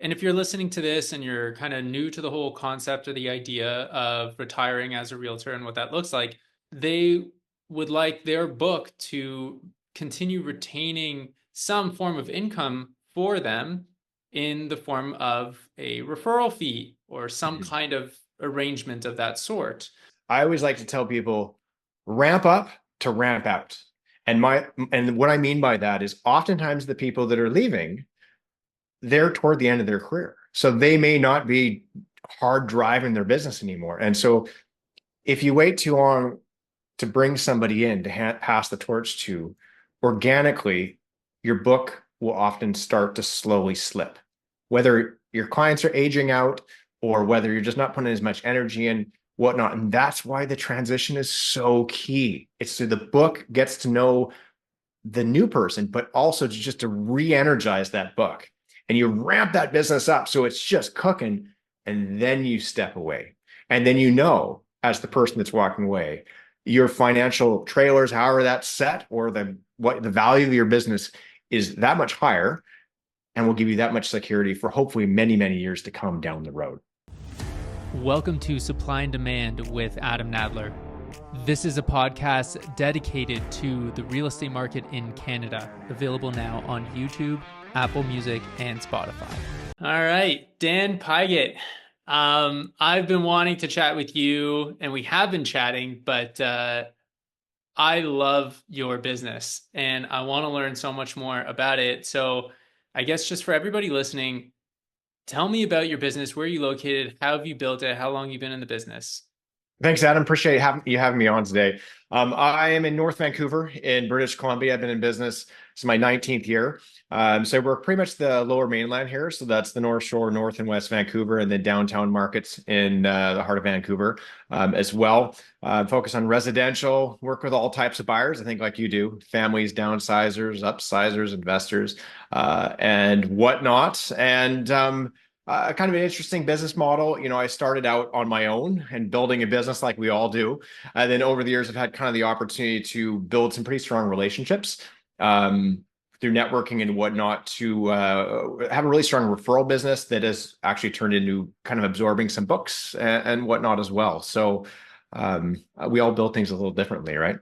And if you're listening to this and you're kind of new to the whole concept or the idea of retiring as a realtor and what that looks like, they would like their book to continue retaining some form of income for them in the form of a referral fee or some Mhm. kind of arrangement of that sort. I always like to tell people ramp up to ramp out. And what I mean by that is oftentimes the people that are leaving, they're toward the end of their career. So they may not be hard driving their business anymore. And so if you wait too long to bring somebody in to pass the torch to, organically, your book will often start to slowly slip. Whether your clients are aging out or whether you're just not putting as much energy in, whatnot. And that's why the transition is so key. It's so the book gets to know the new person, but also just to re-energize that book. And you ramp that business up so it's just cooking, and then you step away. And then as the person that's walking away, your financial trailers, however that's set, or the value of your business is that much higher and will give you that much security for hopefully many, many years to come down the road. Welcome to Supply and Demand with Adam Nadler. This is a podcast dedicated to the real estate market in Canada, available now on YouTube, Apple Music, and Spotify. All right, Dan Pigott. I've been wanting to chat with you, and we have been chatting, but I love your business, and I want to learn so much more about it. So I guess just for everybody listening, tell me about your business. Where are you located? How have you built it? How long have you been in the business? Thanks, Adam. Appreciate you having me on today. I am in North Vancouver in British Columbia. I've been in business. It's my 19th year. So we're pretty much the lower mainland here. So that's the North Shore, North and West Vancouver, and then downtown markets in the heart of Vancouver as well. Focus on residential, work with all types of buyers. I think like you do, families, downsizers, upsizers, investors, and whatnot. And kind of an interesting business model. I started out on my own and building a business like we all do. And then over the years, I've had kind of the opportunity to build some pretty strong relationships through networking and whatnot to have a really strong referral business that has actually turned into kind of absorbing some books and whatnot as well. So we all build things a little differently, right?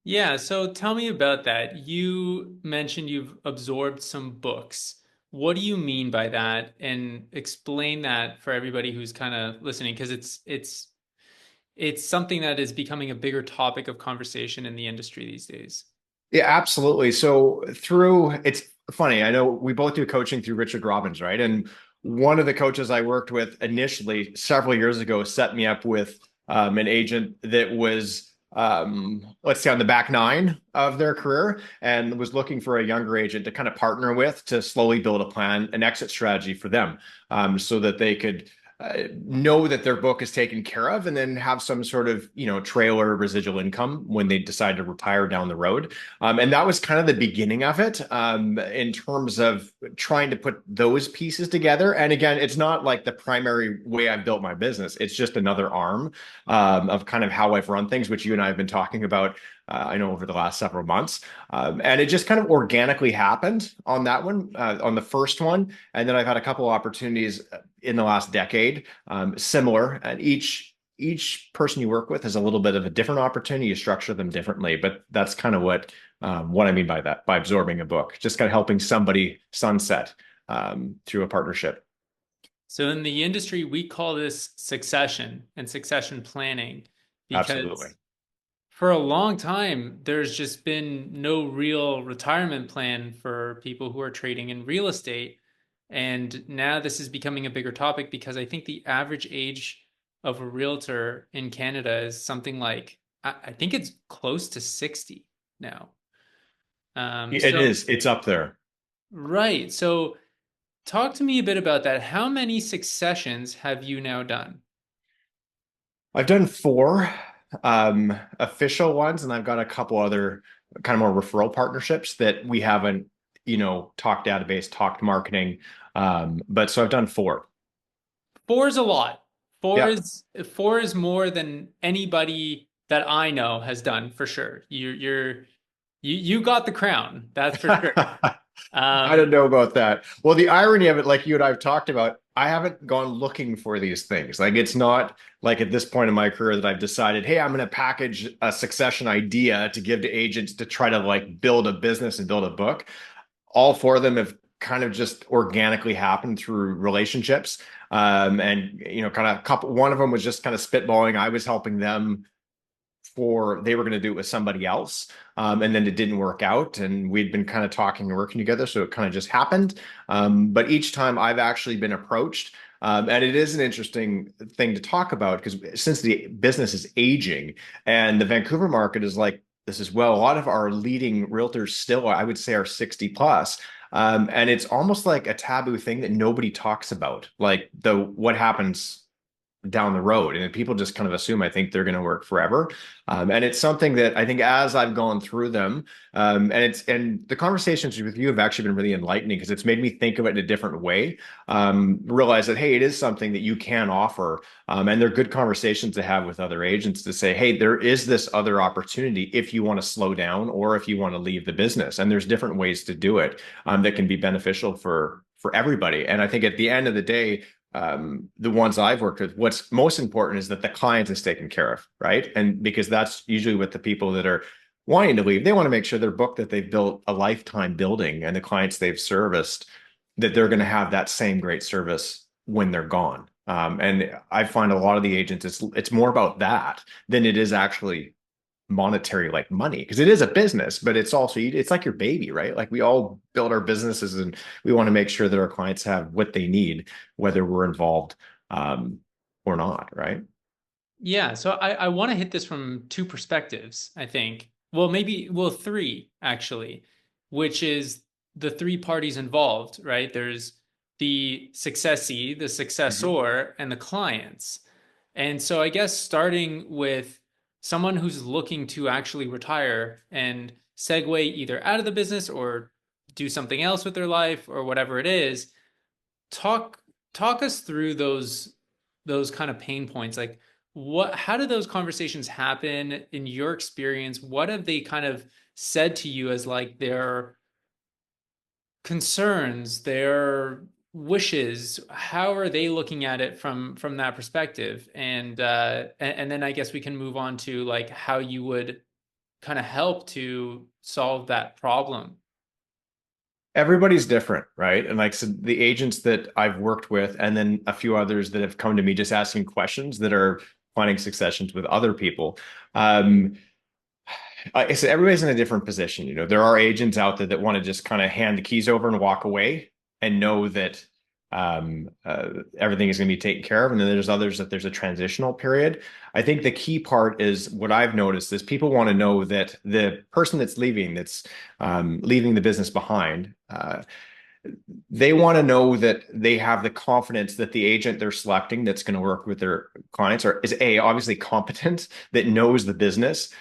Yeah, so tell me about that. You mentioned you've absorbed some books. What do you mean by that? And explain that for everybody who's kind of listening, because it's something that is becoming a bigger topic of conversation in the industry these days. Yeah, absolutely. So it's funny. I know we both do coaching through Richard Robbins, right? And one of the coaches I worked with initially several years ago set me up with an agent that was, let's say, on the back nine of their career and was looking for a younger agent to kind of partner with to slowly build a plan, an exit strategy for them, so that they could know that their book is taken care of and then have some sort of trailer residual income when they decide to retire down the road. And that was kind of the beginning of it, in terms of trying to put those pieces together. And again, it's not like the primary way I've built my business. It's just another arm of kind of how I've run things, which you and I have been talking about, I know, over the last several months. And it just kind of organically happened on that one, on the first one. And then I've had a couple of opportunities in the last decade, similar. And each person you work with has a little bit of a different opportunity. You structure them differently, but that's kind of what I mean by that, by absorbing a book, just kind of helping somebody sunset through a partnership. So in the industry, we call this succession and succession planning Absolutely. because for a long time, there's just been no real retirement plan for people who are trading in real estate. And now this is becoming a bigger topic because I think the average age of a realtor in Canada is something like, I think it's close to 60 now. It So, is. It's up there. right. So talk to me a bit about that. How many successions have you now done? I've done four official ones, and I've got a couple other kind of more referral partnerships that we haven't, talked database, talked marketing. But so I've done four. Four is a lot. Four Yeah. is four is more than anybody that I know has done for sure. You got the crown, that's for sure. I Um, don't know about that. Well, the irony of it, like you and I've talked about, I haven't gone looking for these things. Like it's not like at this point in my career that I've decided, hey, I'm going to package a succession idea to give to agents to try to like build a business and build a book. All four of them have kind of just organically happened through relationships. And kind of couple, one of them was just kind of spitballing. I was helping them for they were going to do it with somebody else. And then it didn't work out. And we'd been kind of talking and working together. So it kind of just happened. But each time I've actually been approached. And it is an interesting thing to talk about because since the business is aging and the Vancouver market is like this as well, a lot of our leading realtors still, I would say, are 60 plus. And it's almost like a taboo thing that nobody talks about, like the what happens down the road. And people just kind of assume, I think, they're going to work forever. And it's something that I think as I've gone through them, and the conversations with you have actually been really enlightening because it's made me think of it in a different way. Realize that, hey, it is something that you can offer. And they're good conversations to have with other agents to say, hey, there is this other opportunity if you want to slow down or if you want to leave the business. And there's different ways to do it that can be beneficial for everybody. And I think at the end of the day, the ones I've worked with, what's most important is that the client is taken care of, right? And because that's usually with the people that are wanting to leave, they want to make sure their book that they've built a lifetime building and the clients they've serviced, that they're going to have that same great service when they're gone. And I find a lot of the agents, it's more about that than it is actually monetary like money because it is a business, but it's also it's like your baby, right? Like we all build our businesses and we want to make sure that our clients have what they need, whether we're involved or not, right? yeah, so I want to hit this from two perspectives, I think. Well, maybe, well, three actually, which is the three parties involved, right? There's the successee, the Mhm. successor, and the clients. And so I guess starting with someone who's looking to actually retire and segue either out of the business or do something else with their life or whatever it is, talk talk us through those kind of pain points. Like what how do those conversations happen in your experience? What have they kind of said to you as like their concerns, their wishes? How are they looking at it from that perspective? And then I guess we can move on to like how you would kind of help to solve that problem. Everybody's different, right? And like so the agents that I've worked with, and then a few others that have come to me just asking questions that are planning successions with other people. Um, I said everybody's in a different position. There are agents out there that want to just kind of hand the keys over and walk away and know that everything is going to be taken care of. And then there's others that there's a transitional period. I think the key part is what I've noticed is people want to know that the person that's leaving, that's leaving the business behind, they want to know that they have the confidence that the agent they're selecting that's going to work with their clients is obviously competent, that knows the business,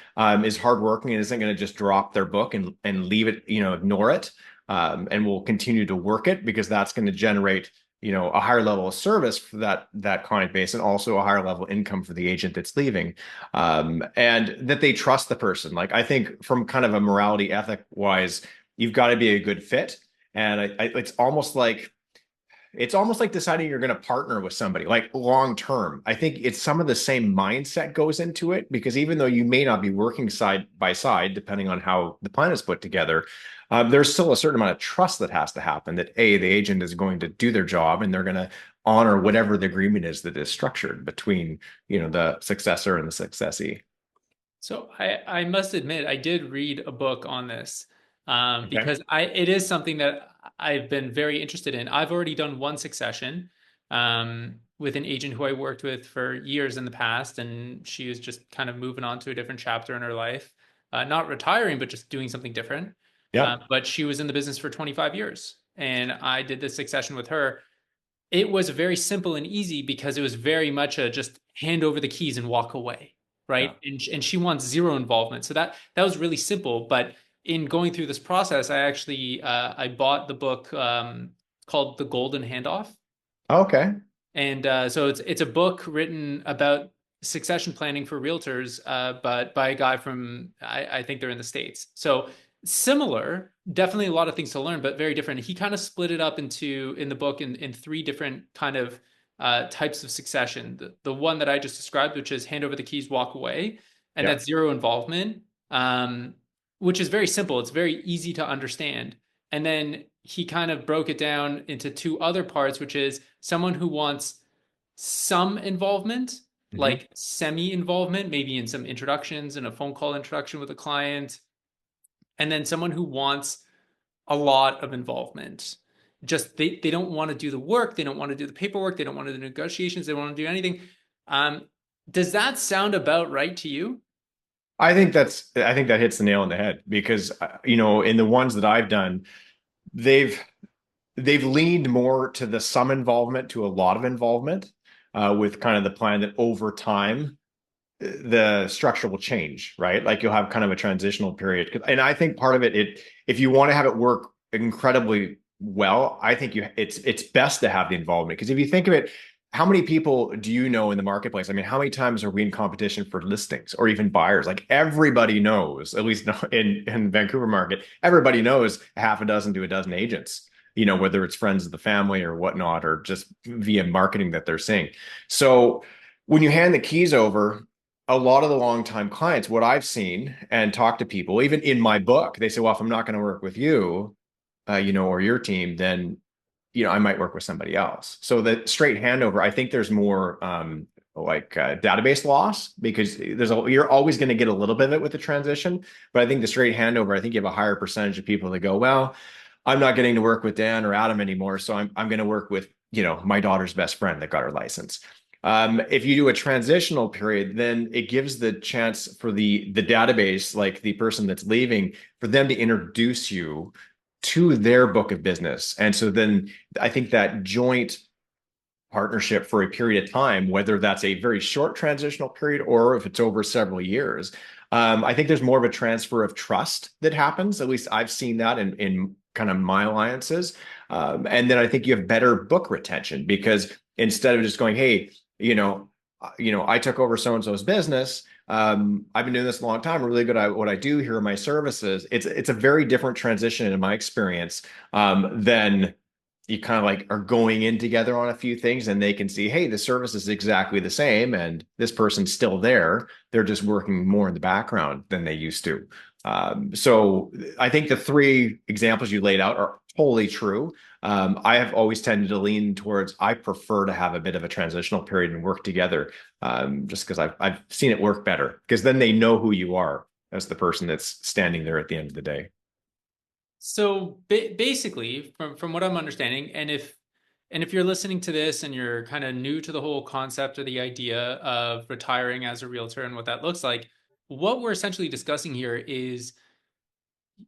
is hardworking and isn't going to just drop their book and leave it, ignore it, and will continue to work it because that's going to generate a higher level of service for that client base and also a higher level income for the agent that's leaving, and that they trust the person. Like I think from kind of a morality ethic wise, you've got to be a good fit. And it's almost like deciding you're going to partner with somebody like long term. I think it's some of the same mindset goes into it because even though you may not be working side by side, depending on how the plan is put together, there's still a certain amount of trust that has to happen that the agent is going to do their job and they're going to honor whatever the agreement is that is structured between, the successor and the successee. So I must admit I did read a book on this Okay. because it is something that I've been very interested in. I've already done one succession with an agent who I worked with for years in the past, and she was just kind of moving on to a different chapter in her life, not retiring, but just doing something different. Yep. But she was in the business for 25 years, and I did this succession with her. It was very simple and easy because it was very much a just hand over the keys and walk away, Yeah. right? And she wants zero involvement. So that was really simple. But in going through this process, I actually I bought the book called The Golden Handoff, Okay. and so it's a book written about succession planning for realtors, but by a guy from I think they're in the States. So Similar, definitely a lot of things to learn, but very different. He kind of split it up into in the book in three different kind of types of succession. The one that I just described, which is hand over the keys, walk away, and Yeah. that's zero involvement, which is very simple. It's very easy to understand. And then he kind of broke it down into two other parts, which is someone who wants some involvement, Mhm. like semi involvement, maybe in some introductions and a phone call introduction with a client, and then someone who wants a lot of involvement. Just they don't want to do the work, they don't want to do the paperwork, they don't want to do the negotiations, they don't want to do anything. Um, does that sound about right to you? I think that hits the nail on the head because in the ones that I've done, they've they've leaned more to the some involvement to a lot of involvement, with kind of the plan that over time the structure will change, right? Like you'll have kind of a transitional period. And I think part of it, if you want to have it work incredibly well, I think it's best to have the involvement. Because if you think of it, how many people do you know in the marketplace? I mean, how many times are we in competition for listings or even buyers? Like everybody knows, at least in Vancouver market, everybody knows a half a dozen to a dozen agents, whether it's friends of the family or whatnot, or just via marketing that they're seeing. So when you hand the keys over, a lot of the longtime clients, what I've seen and talked to people, even in my book, they say, well, if I'm not going to work with you, or your team, then, I might work with somebody else. So the straight handover, I think there's more database loss because you're always going to get a little bit of it with the transition. But I think the straight handover, I think you have a higher percentage of people that go, well, I'm not getting to work with Dan or Adam anymore. So I'm going to work with, my daughter's best friend that got her license. If you do a transitional period, then it gives the chance for the database, like the person that's leaving, for them to introduce you to their book of business. And so then I think that joint partnership for a period of time, whether that's a very short transitional period or if it's over several years, I think there's more of a transfer of trust that happens. At least I've seen that in kind of my alliances. And then I think you have better book retention because instead of just going, hey, I took over so and so's business. I've been doing this a long time. I'm really good at what I do. Here are my services. It's a very different transition in my experience, than you kind of like are going in together on a few things and they can see, hey, the service is exactly the same and this person's still there. They're just working more in the background than they used to. So I think the three examples you laid out are totally true. I have always tended to lean towards, I prefer to have a bit of a transitional period and work together, just because I've seen it work better because then they know who you are as the person that's standing there at the end of the day. So basically, from what I'm understanding, and if you're listening to this and you're kind of new to the whole concept or the idea of retiring as a realtor and what that looks like, what we're essentially discussing here is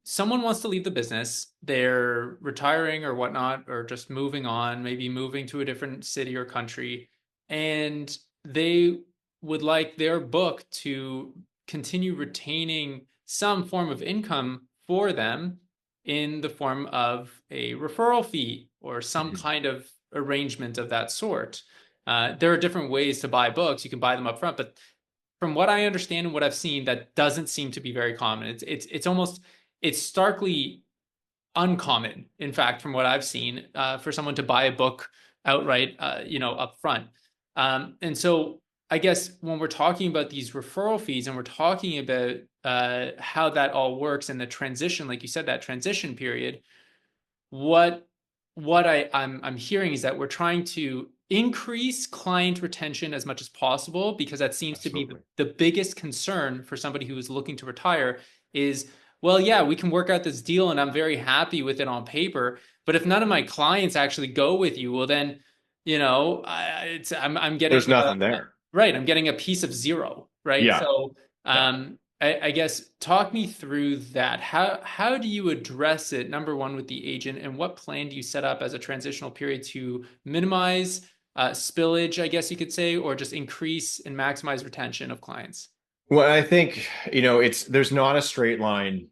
someone wants to leave the business, they're retiring or whatnot, or just moving on, maybe moving to a different city or country, and they would like their book to continue retaining some form of income for them in the form of a referral fee or some Mhm. kind of arrangement of that sort. There are different ways to buy books. You can buy them up front, but from what I understand and what I've seen, that doesn't seem to be very common. It's almost it's starkly uncommon, in fact, from what I've seen, for someone to buy a book outright, up front. And so I guess when we're talking about these referral fees and we're talking about how that all works and the transition, like you said, that transition period, what I'm hearing is that we're trying to increase client retention as much as possible because that seems to be Absolutely. the biggest concern for somebody who is looking to retire is, well, yeah, we can work out this deal and I'm very happy with it on paper, but if none of my clients actually go with you, well then, I'm getting There's nothing there. right, I'm getting a piece of zero, right? Yeah. So Yeah. I guess talk me through that. How do you address it, number one, with the agent, and what plan do you set up as a transitional period to minimize spillage, I guess you could say, or just increase and maximize retention of clients? Well, I think, there's not a straight line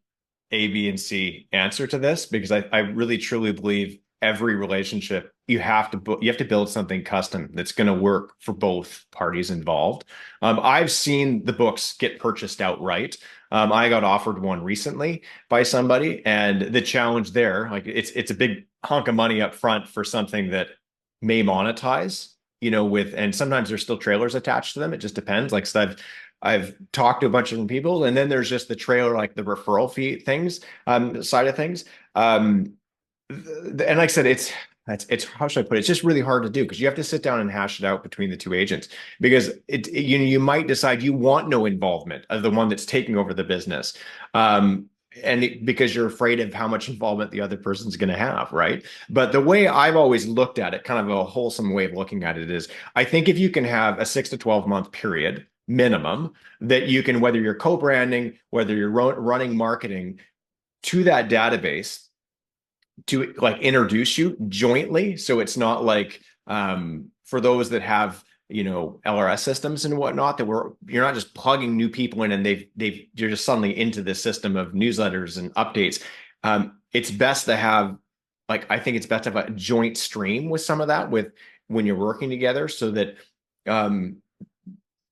A, B, and C answer to this because I really truly believe every relationship, you have to build something custom that's going to work for both parties involved. I've seen the books get purchased outright. I got offered one recently by somebody, and the challenge there, like it's a big hunk of money up front for something that may monetize, and sometimes there's still trailers attached to them. It just depends. Like, so I've talked to a bunch of different people, and then there's just the trailer, like the referral fee things, side of things. And like I said, it's how should I put it? It's just really hard to do because you have to sit down and hash it out between the two agents, because you might decide you want no involvement of the one that's taking over the business. Because you're afraid of how much involvement the other person's going to have, right? But the way I've always looked at it, kind of a wholesome way of looking at it, is I think if you can have a 6 to 12 month period minimum that you can, whether you're co-branding, whether you're running marketing to that database, to like introduce you jointly. So it's not like for those that have, LRS systems and whatnot, that you're not just plugging new people in and you're just suddenly into this system of newsletters and updates. It's best to have, like, I think it's best to have a joint stream with some of that when you're working together, so that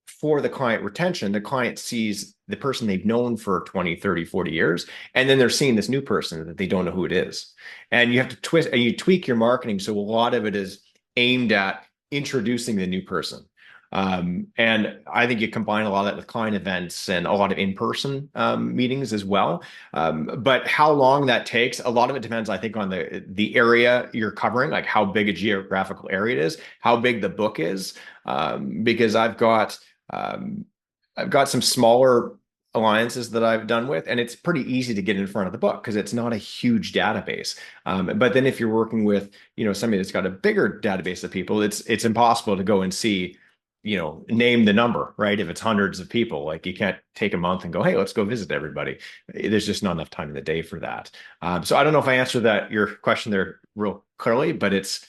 for the client retention, the client sees the person they've known for 20, 30, 40 years, and then they're seeing this new person that they don't know who it is. And you have to twist and you tweak your marketing. So a lot of it is aimed at introducing the new person. And I think you combine a lot of that with client events and a lot of in-person meetings as well. But how long that takes, a lot of it depends, I think, on the area you're covering, like how big a geographical area it is, how big the book is. Because I've got some smaller alliances that I've done with, and it's pretty easy to get in front of the book because it's not a huge database. But then if you're working with, somebody that's got a bigger database of people, it's impossible to go and see, name the number, right? If it's hundreds of people, like, you can't take a month and go, hey, let's go visit everybody. There's just not enough time in the day for that. So I don't know if I answered your question there real clearly, but it's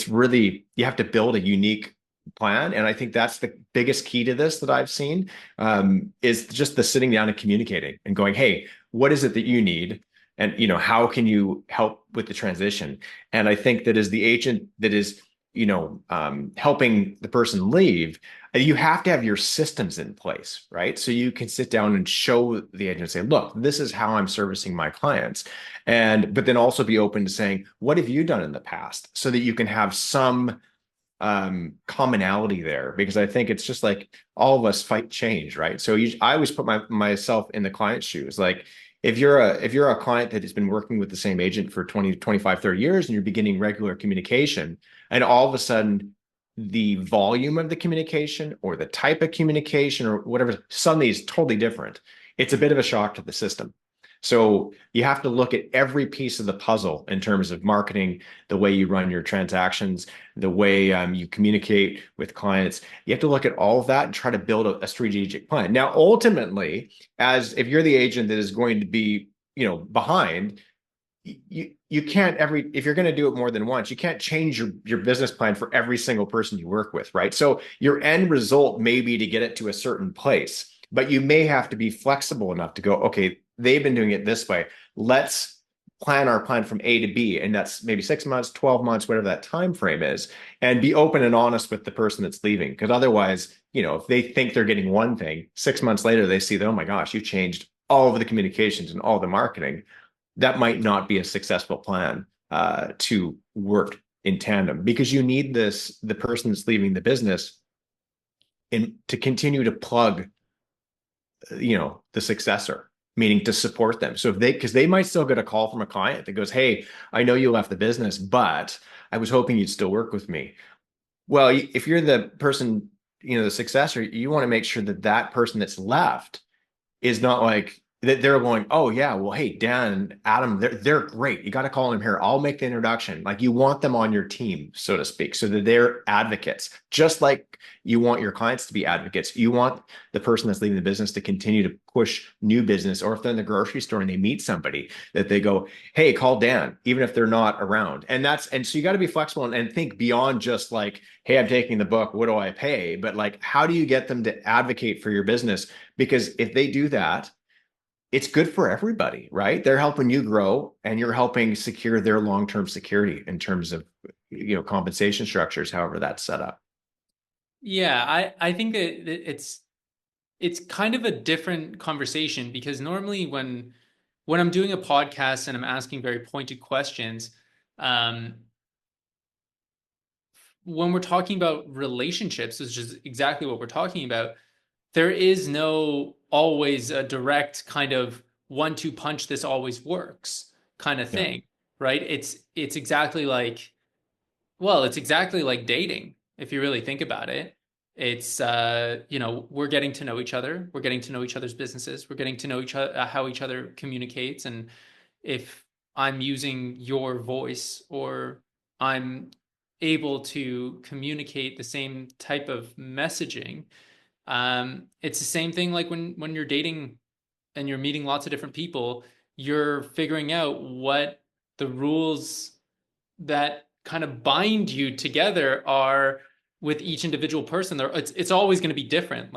really, you have to build a unique plan. And I think that's the biggest key to this that I've seen, is just the sitting down and communicating and going, hey, what is it that you need? And, how can you help with the transition? And I think that as the agent that is, helping the person leave, you have to have your systems in place, right? So you can sit down and show the agent and say, look, this is how I'm servicing my clients. But then also be open to saying, what have you done in the past? So that you can have some commonality there, because I think it's just like all of us fight change, right? So I always put myself in the client's shoes. Like, if you're a client that has been working with the same agent for 20, 25, 30 years, and you're beginning regular communication, and all of a sudden the volume of the communication or the type of communication or whatever suddenly is totally different, it's a bit of a shock to the system. So you have to look at every piece of the puzzle in terms of marketing, the way you run your transactions, the way you communicate with clients. You have to look at all of that and try to build a strategic plan. Now, ultimately, as if you're the agent that is going to be, behind, you can't if you're going to do it more than once, you can't change your business plan for every single person you work with, right? So your end result may be to get it to a certain place, but you may have to be flexible enough to go, okay, they've been doing it this way. Let's plan our plan from A to B. And that's maybe 6 months, 12 months, whatever that time frame is, and be open and honest with the person that's leaving. Because otherwise, if they think they're getting one thing, 6 months later, they see that, oh my gosh, you changed all of the communications and all the marketing. That might not be a successful plan to work in tandem, because you need the person that's leaving the business to continue to plug, the successor, meaning to support them. So because they might still get a call from a client that goes, hey, I know you left the business, but I was hoping you'd still work with me. Well, if you're the person, the successor, you want to make sure that person that's left is not like that they're going, oh yeah, well, hey, Dan and Adam, they're great. You got to call them here. I'll make the introduction. Like, you want them on your team, so to speak, so that they're advocates, just like you want your clients to be advocates. You want the person that's leaving the business to continue to push new business, or if they're in the grocery store and they meet somebody, that they go, hey, call Dan, even if they're not around. And so you got to be flexible and think beyond just like, hey, I'm taking the book, what do I pay? But like, how do you get them to advocate for your business? Because if they do that, it's good for everybody, right? They're helping you grow and you're helping secure their long-term security in terms of, compensation structures, however that's set up. Yeah, I think that it's kind of a different conversation because normally when I'm doing a podcast and I'm asking very pointed questions, um, when we're talking about relationships, which is exactly what we're talking about, there is no always a direct kind of 1-2 punch, this always works kind of Yeah. thing, right? It's exactly like, well, it's exactly like dating, if you really think about it. It's we're getting to know each other, we're getting to know each other's businesses, we're getting to know each other, how each other communicates, and if I'm using your voice or I'm able to communicate the same type of messaging, it's the same thing like when you're dating and you're meeting lots of different people, you're figuring out what the rules that kind of bind you together are with each individual person. It's always going to be different.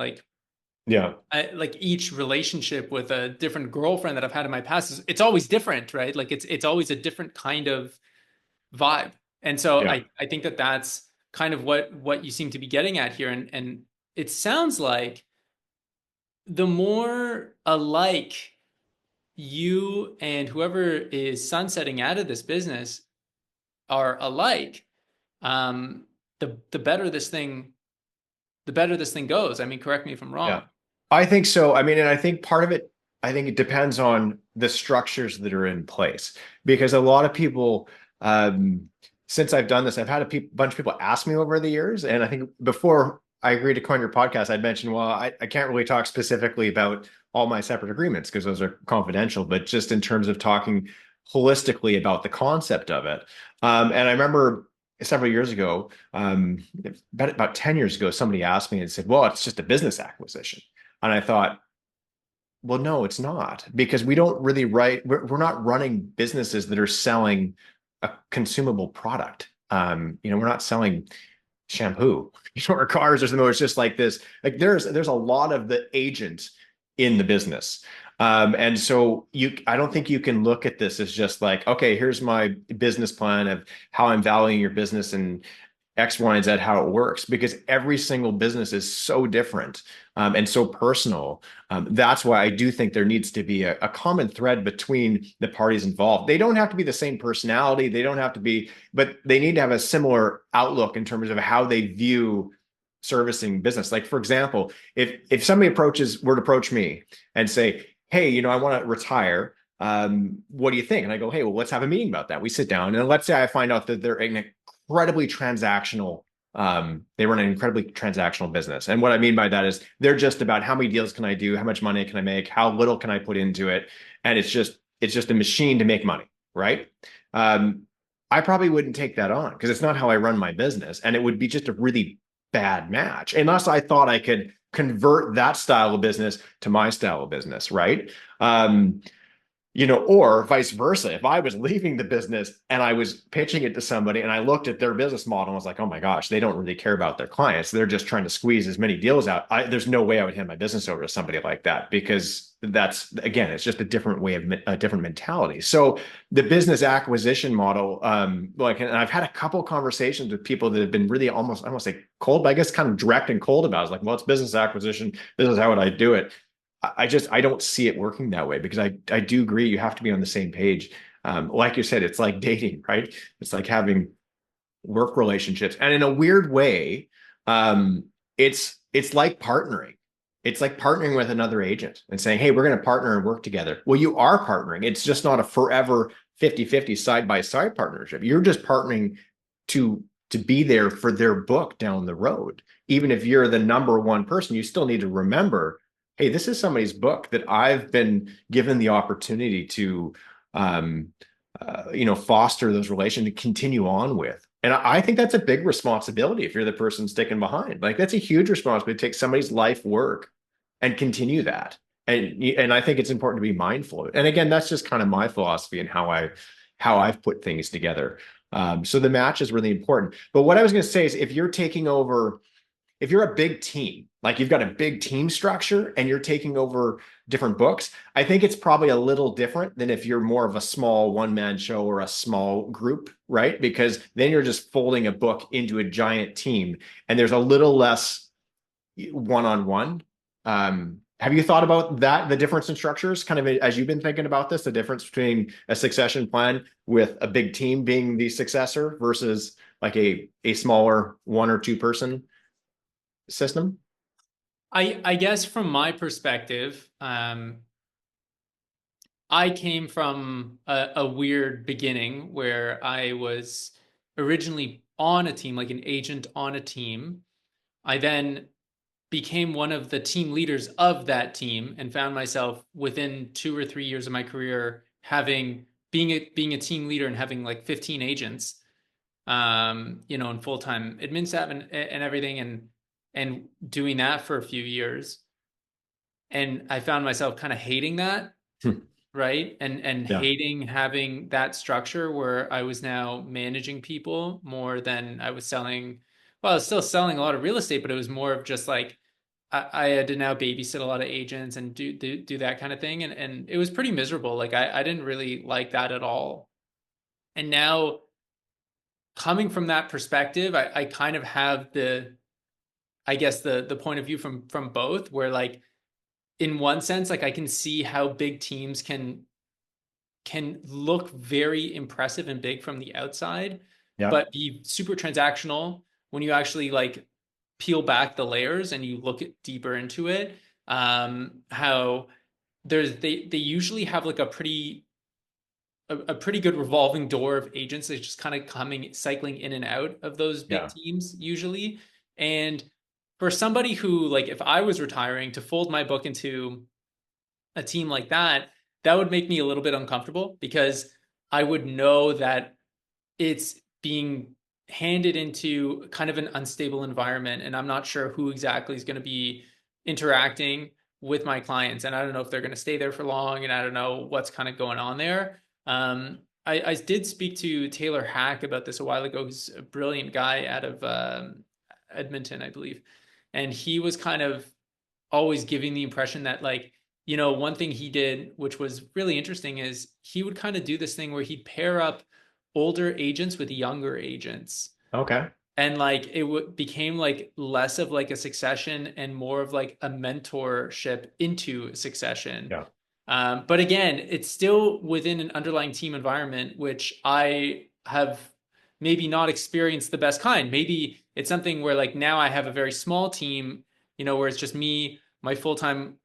Yeah. Like each relationship with a different girlfriend that I've had in my past it's always different, right? Like it's always a different kind of vibe. And so Yeah. I think that that's kind of what you seem to be getting at here. And it sounds like the more alike you and whoever is sunsetting out of this business are alike, um, the better this thing goes. I mean, correct me if I'm Yeah. wrong. I think so. I mean, and I think part of it, I think it depends on the structures that are in place because a lot of people, um, since I've done this, I've had a bunch of people ask me over the years. And I think before I agreed to coin your podcast, I'd mentioned, well, I can't really talk specifically about all my separate agreements because those are confidential, but just in terms of talking holistically about the concept of it. And I remember several years ago, about 10 years ago, somebody asked me and said, well, it's just a business acquisition. And I thought, well, no, it's not because we don't really we're not running businesses that are selling a consumable product. We're not selling shampoo, or cars or something. It's just like this. Like there's a lot of the agent in the business. And so I don't think you can look at this as just like, okay, here's my business plan of how I'm valuing your business and X, Y, and Z, how it works, because every single business is so different and so personal. That's why I do think there needs to be a common thread between the parties involved. They don't have to be the same personality. They don't have to be, but they need to have a similar outlook in terms of how they view servicing business. Like, for example, if somebody were to approach me and say, hey, I want to retire. What do you think? And I go, hey, well, let's have a meeting about that. We sit down and let's say I find out that they're incredibly transactional. They run an incredibly transactional business. And what I mean by that is they're just about how many deals can I do? How much money can I make? How little can I put into it? And it's just a machine to make money, right? Um, I probably wouldn't take that on because it's not how I run my business. And it would be just a really bad match unless I thought I could convert that style of business to my style of business, right? Um, or vice versa. If I was leaving the business and I was pitching it to somebody and I looked at their business model and was like, oh my gosh, they don't really care about their clients. They're just trying to squeeze as many deals out. There's no way I would hand my business over to somebody like that because again, it's just a different way of a different mentality. So the business acquisition model, and I've had a couple conversations with people that have been really almost, I don't want to say cold, but I guess kind of direct and cold about it. It's like, well, it's business acquisition. This is how would I do it. I don't see it working that way because I do agree you have to be on the same page. Like you said, it's like dating, right? It's like having work relationships, and in a weird way, it's like partnering. It's like partnering with another agent and saying, hey, we're going to partner and work together. Well, you are partnering. It's just not a forever 50-50 side-by-side partnership. You're just partnering to be there for their book down the road. Even if you're the number one person, you still need to remember, hey, this is somebody's book that I've been given the opportunity to, foster those relations and continue on with. And I think that's a big responsibility if you're the person sticking behind. Like that's a huge responsibility to take somebody's life work and continue that. And I think it's important to be mindful of it. And again, that's just kind of my philosophy and how I've put things together. So the match is really important. But what I was going to say is if you're taking over if you're a big team, like you've got a big team structure and you're taking over different books, I think it's probably a little different than if you're more of a small one-man show or a small group, right? Because then you're just folding a book into a giant team and there's a little less one-on-one. Have you thought about that, the difference in structures, kind of as you've been thinking about this, the difference between a succession plan with a big team being the successor versus like a smaller one or two person system? I guess from my perspective, I came from a weird beginning where I was originally on a team, like an agent on a team. I then became one of the team leaders of that team and found myself within 2 or 3 years of my career having being a team leader and having like 15 agents, and full-time admin staff and everything, and doing that for a few years. And I found myself kind of hating that, Hmm. right? And Yeah. hating having that structure where I was now managing people more than I was selling. Well, I was still selling a lot of real estate, but it was more of just like I had to now babysit a lot of agents and do that kind of thing. And it was pretty miserable. Like I didn't really like that at all. And now coming from that perspective, I kind of have I guess the point of view from both, where like in one sense, like I can see how big teams can look very impressive and big from the outside, Yeah. but be super transactional when you actually like peel back the layers and you look at deeper into it. How they usually have like a pretty good revolving door of agents that's just kind of coming cycling in and out of those big Yeah. teams usually. And for somebody who, like, if I was retiring, to fold my book into a team like that, that would make me a little bit uncomfortable because I would know that it's being handed into kind of an unstable environment, and I'm not sure who exactly is going to be interacting with my clients, and I don't know if they're going to stay there for long, and I don't know what's kind of going on there. I did speak to Taylor Hack about this a while ago. He's a brilliant guy out of Edmonton, I believe, and he was kind of always giving the impression that, like, one thing he did, which was really interesting, is he would kind of do this thing where he'd pair up older agents with younger agents. Okay. And like became like less of like a succession and more of like a mentorship into succession. Yeah. But again, it's still within an underlying team environment, which I have maybe not experienced the best kind. Maybe it's something where like now I have a very small team, where it's just me, my full-time,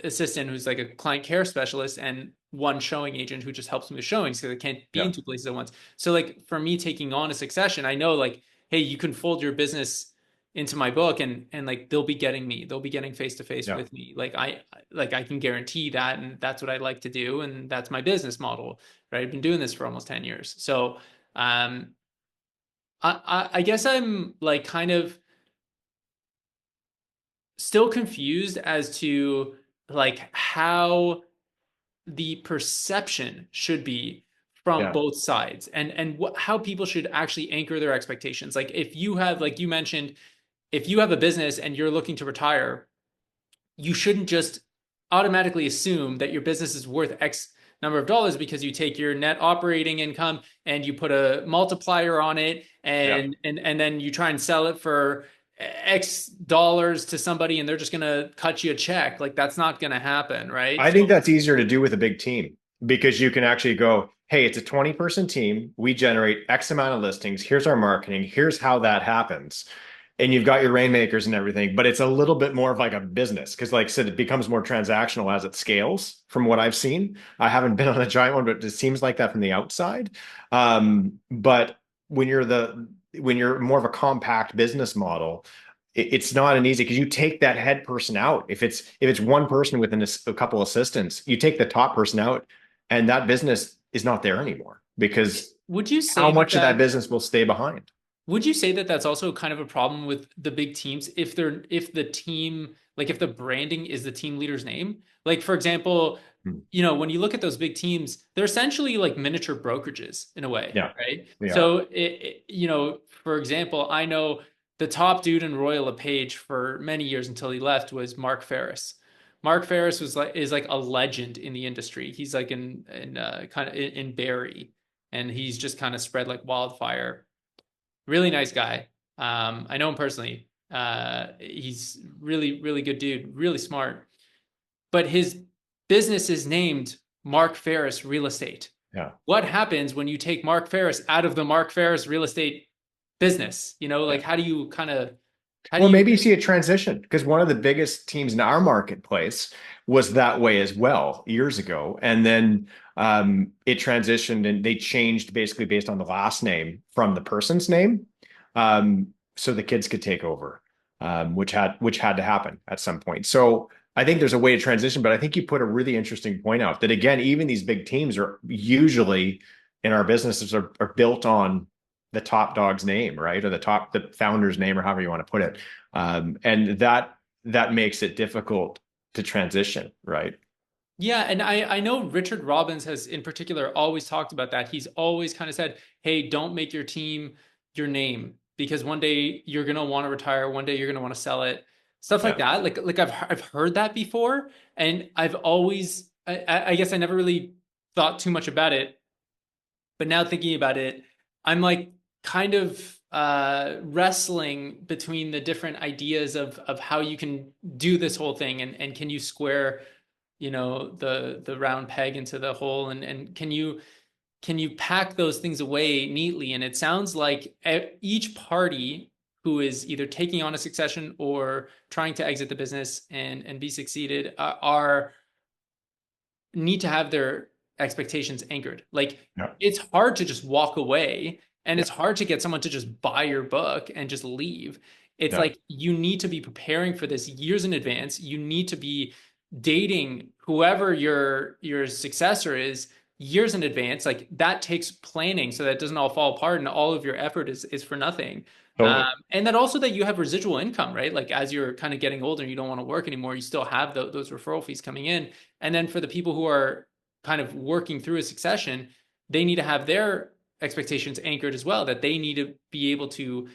assistant who's like a client care specialist, and one showing agent who just helps me with showings because I can't be Yeah. in two places at once. So like for me taking on a succession, I know like, hey, you can fold your business into my book, and like they'll be getting face to face Yeah. with me. I can guarantee that, and that's what I like to do, and that's my business model, right? I've been doing this for almost 10 years. So um I guess I'm like kind of still confused as to like how the perception should be from Yeah. both sides, and how people should actually anchor their expectations. Like if you have, like you mentioned, if you have a business and you're looking to retire, you shouldn't just automatically assume that your business is worth X number of dollars because you take your net operating income and you put a multiplier on it, Yeah. and then you try and sell it for X dollars to somebody, and they're just going to cut you a check. Like that's not going to happen, right? I So think that's easier to do with a big team because you can actually go, hey, it's a 20-person team. We generate X amount of listings. Here's our marketing. Here's how that happens. And you've got your rainmakers and everything, but it's a little bit more of like a business because, like I said, it becomes more transactional as it scales from what I've seen. I haven't been on a giant one, but it seems like that from the outside. But when you're more of a compact business model, it's not an easy because you take that head person out. If it's one person within a couple assistants, you take the top person out, and that business is not there anymore because would you how say that much of that that business will stay behind? would you say that that's also kind of a problem with the big teams if the team, like if the branding is the team leader's name? Like for example, Hmm. when you look at those big teams, they're essentially like miniature brokerages in a way, Yeah, right? they are. So for example, I know the top dude in Royal LePage for many years until he left was Mark Ferris. Mark Ferris is like a legend in the industry. He's like in kind of in Barrie, and he's just kind of spread like wildfire. Really nice guy. I know him personally. He's really good dude, really smart. But his business is named Mark Ferris Real Estate. Yeah. What happens when you take Mark Ferris out of the Mark Ferris Real Estate business? You know, like Yeah. how do you kind of how do Well, you maybe you see a transition because one of the biggest teams in our marketplace was that way as well years ago. And then it transitioned and they changed basically based on the last name from the person's name. So the kids could take over, which had to happen at some point. So I think there's a way to transition, but I think you put a really interesting point out that again, even these big teams are usually in our businesses are built on the top dog's name, right? Or the founder's name, or however you want to put it. And that makes it difficult to transition, right? Yeah, and I know Richard Robbins has in particular always talked about that. He's always kind of said, "Hey, don't make your team your name because one day you're gonna want to retire, one day you're gonna want to sell it." Stuff like Yeah. that. Like I've heard that before, and I've always I guess I never really thought too much about it, but now thinking about it, I'm like kind of wrestling between the different ideas of how you can do this whole thing and can you square the round peg into the hole and can you pack those things away neatly. And it sounds like each party who is either taking on a succession or trying to exit the business and be succeeded are need to have their expectations anchored. Like Yeah. it's hard to just walk away and Yeah. it's hard to get someone to just buy your book and just leave. It's Yeah. like you need to be preparing for this years in advance. You need to be dating whoever your successor is years in advance. Like that takes planning so that it doesn't all fall apart and all of your effort is for nothing. Totally. And then also that you have residual income, right? Like as you're kind of getting older and you don't want to work anymore, you still have those referral fees coming in. And then for the people who are kind of working through a succession, they need to have their expectations anchored as well, that they need to be able to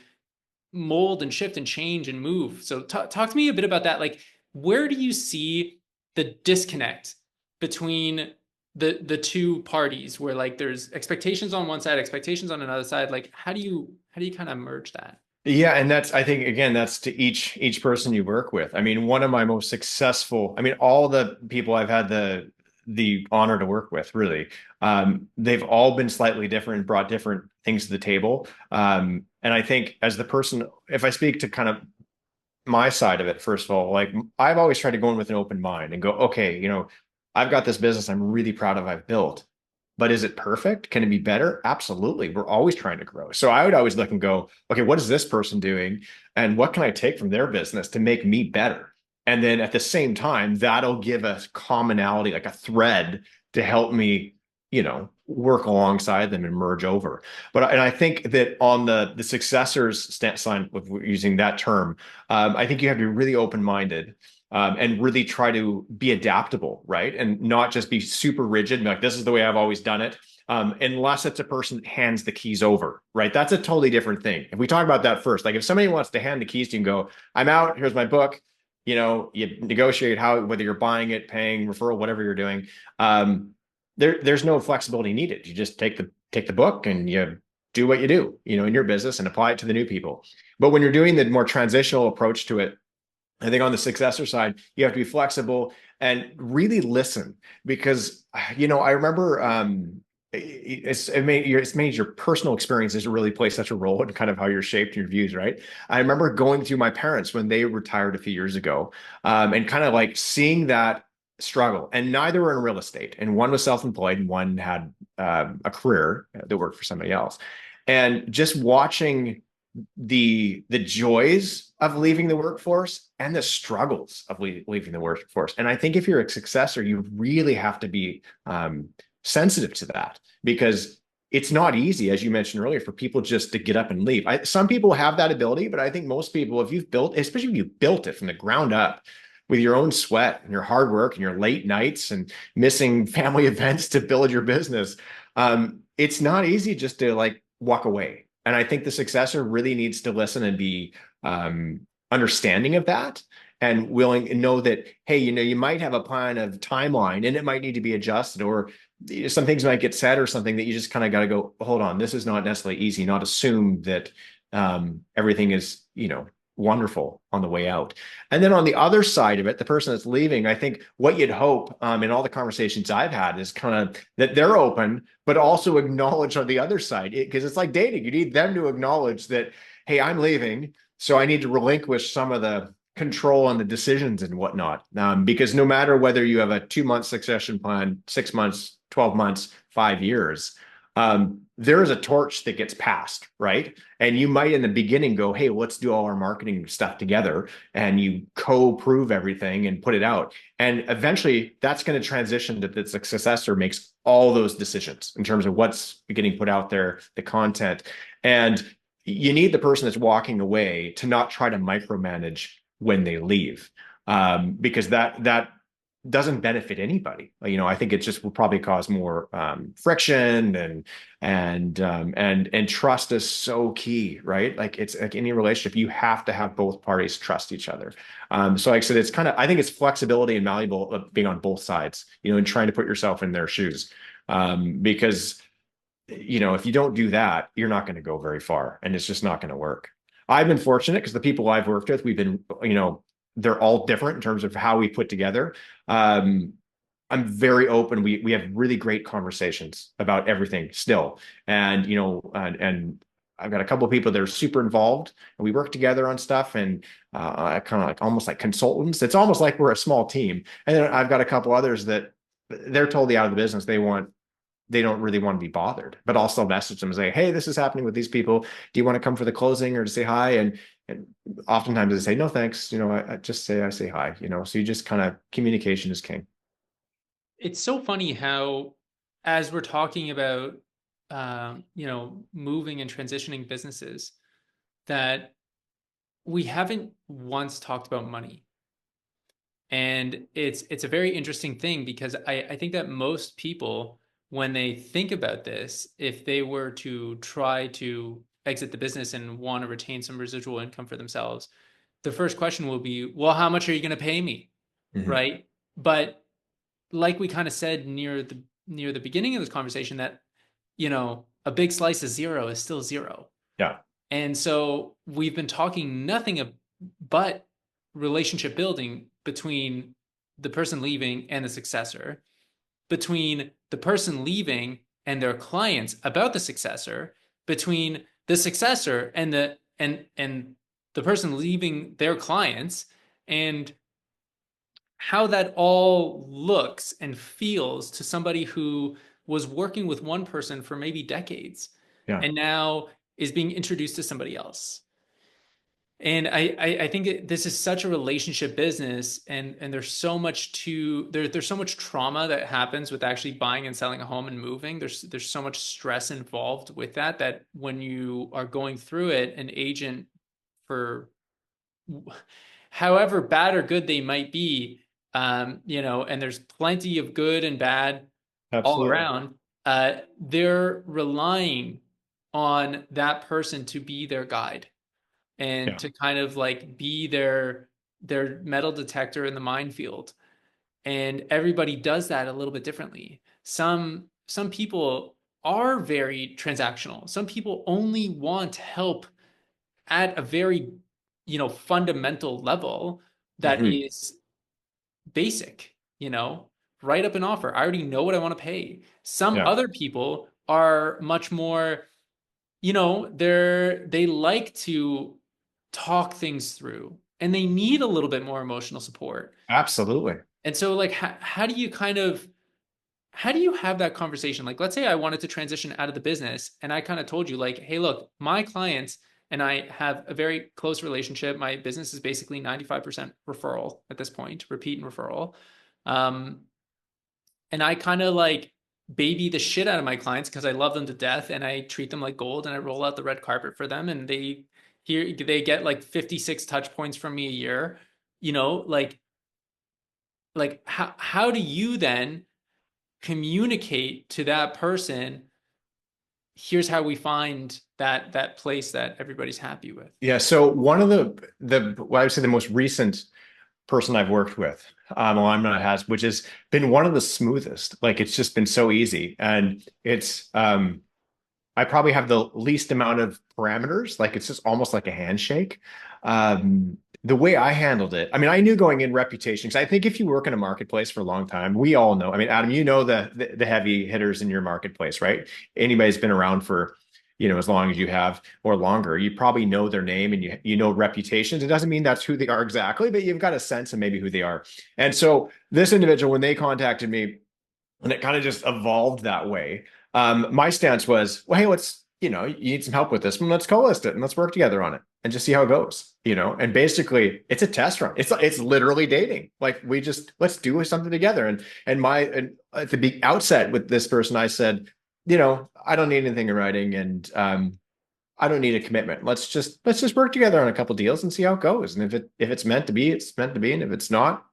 mold and shift and change and move. So talk to me a bit about that. Like, where do you see the disconnect between the two parties where like there's expectations on one side, expectations on another side? Like, how do you kind of merge that? Yeah, and that's I think again that's to each person you work with. I mean, one of my most successful, I mean, all the people I've had the honor to work with, really, they've all been slightly different, brought different things to the table. And I think as the person, if I speak to kind of my side of it, first of all, like I've always tried to go in with an open mind and go, okay, I've got this business I'm really proud of I've built, but is it perfect? Can it be better? Absolutely. We're always trying to grow. So I would always look and go, okay, what is this person doing? And what can I take from their business to make me better? And then at the same time, that'll give us commonality, like a thread to help me, work alongside them and merge over. And I think that on the successors side, with using that term, I think you have to be really open-minded and really try to be adaptable, right? And not just be super rigid, like this is the way I've always done it, unless it's a person that hands the keys over, right? That's a totally different thing. If we talk about that first, like if somebody wants to hand the keys to you and go, I'm out, here's my book, you negotiate whether you're buying it, paying, referral, whatever you're doing. There's no flexibility needed. You just take the book and you do what you do, in your business and apply it to the new people. But when you're doing the more transitional approach to it, I think on the successor side, you have to be flexible and really listen because, I remember it's made your personal experiences really play such a role in kind of how you're shaped your views, right? I remember going through my parents when they retired a few years ago, and kind of like seeing that struggle. And neither were in real estate, and one was self-employed, and one had a career that worked for somebody else, and just watching the joys of leaving the workforce and the struggles of leaving the workforce. And I think if you're a successor, you really have to be sensitive to that because it's not easy, as you mentioned earlier, for people just to get up and leave. Some people have that ability, but I think most people, if you've built, especially if you built it from the ground up with your own sweat and your hard work and your late nights and missing family events to build your business, it's not easy just to like walk away. And I think the successor really needs to listen and be understanding of that and willing and know that, hey, you might have a plan of timeline and it might need to be adjusted, or some things might get said or something that you just kind of got to go, hold on, this is not necessarily easy, not assume that everything is, wonderful on the way out. And then on the other side of it, the person that's leaving, I think what you'd hope in all the conversations I've had is kind of that they're open, but also acknowledge on the other side, because it's like dating. You need them to acknowledge that, hey, I'm leaving, so I need to relinquish some of the control on the decisions and whatnot. Because no matter whether you have a 2 month succession plan, 6 months, 12 months, 5 years, there is a torch that gets passed, right? And you might in the beginning go, hey, let's do all our marketing stuff together. And you co-prove everything and put it out. And eventually that's going to transition to the successor makes all those decisions in terms of what's getting put out there, the content. And you need the person that's walking away to not try to micromanage when they leave, because that doesn't benefit anybody. I think it just will probably cause more friction, and trust is so key, right? Like it's like any relationship, you have to have both parties trust each other. So like I said, it's kind of, I think it's flexibility and malleable of being on both sides, and trying to put yourself in their shoes. Because if you don't do that, you're not going to go very far, and it's just not going to work. I've been fortunate because the people I've worked with, we've been, they're all different in terms of how we put together. I'm very open. We have really great conversations about everything still, and I've got a couple of people that are super involved, and we work together on stuff, and kind of like almost like consultants. It's almost like we're a small team. And then I've got a couple others that they're totally out of the business. They don't really want to be bothered, but I'll still message them and say, hey, this is happening with these people. Do you want to come for the closing or to say hi? And oftentimes they say, no, thanks. I just say, I say hi, so you just kind of, communication is king. It's so funny how, as we're talking about, moving and transitioning businesses, that we haven't once talked about money. And it's a very interesting thing because I think that most people, when they think about this, if they were to try to exit the business and want to retain some residual income for themselves, the first question will be, well, how much are you going to pay me? Mm-hmm. Right. But like we kind of said near the beginning of this conversation, that, a big slice of zero is still zero. Yeah. And so we've been talking nothing but relationship building between the person leaving and the successor, between the person leaving and their clients about the successor, between the successor and the person leaving their clients, and how that all looks and feels to somebody who was working with one person for maybe decades Yeah. and now is being introduced to somebody else. And I think this is such a relationship business, and there's so much there's so much trauma that happens with actually buying and selling a home and moving. There's so much stress involved with that when you are going through it, an agent, for however bad or good they might be, and there's plenty of good and bad all Absolutely. around, they're relying on that person to be their guide and Yeah. to kind of like be their metal detector in the minefield. And everybody does that a little bit differently. Some people are very transactional. Some people only want help at a very, fundamental level that Mm-hmm. is basic, write up an offer. I already know what I want to pay. Some Yeah. other people are much more, they like to talk things through, and they need a little bit more emotional support. Absolutely. And so like how do you have that conversation? Like, let's say I wanted to transition out of the business and I kind of told you like, hey, look, my clients and I have a very close relationship. My business is basically 95% referral at this point, repeat and referral. Um, and I kind of like baby the shit out of my clients because I love them to death and I treat them like gold and I roll out the red carpet for them, and they get like 56 touch points from me a year. Like how do you then communicate to that person, here's how we find that place that everybody's happy with? Yeah. So one of well, I would say the most recent person I've worked with, alumni has, which has been one of the smoothest. Like it's just been so easy, and I probably have the least amount of parameters. Like it's just almost like a handshake. The way I handled it, I mean, I knew going in reputation, because I think if you work in a marketplace for a long time, we all know. I mean, Adam, you know the heavy hitters in your marketplace, right? Anybody's been around for, as long as you have or longer, you probably know their name and you know reputations. It doesn't mean that's who they are exactly, but you've got a sense of maybe who they are. And so this individual, when they contacted me, and it kind of just evolved that way. My stance was, well, hey, you need some help with this one. Let's co-list it and let's work together on it and just see how it goes, and basically it's a test run. It's literally dating. Like let's do something together. And at the outset with this person, I said, I don't need anything in writing, and I don't need a commitment. Let's just work together on a couple deals and see how it goes. And if it's meant to be, it's meant to be. And if it's not,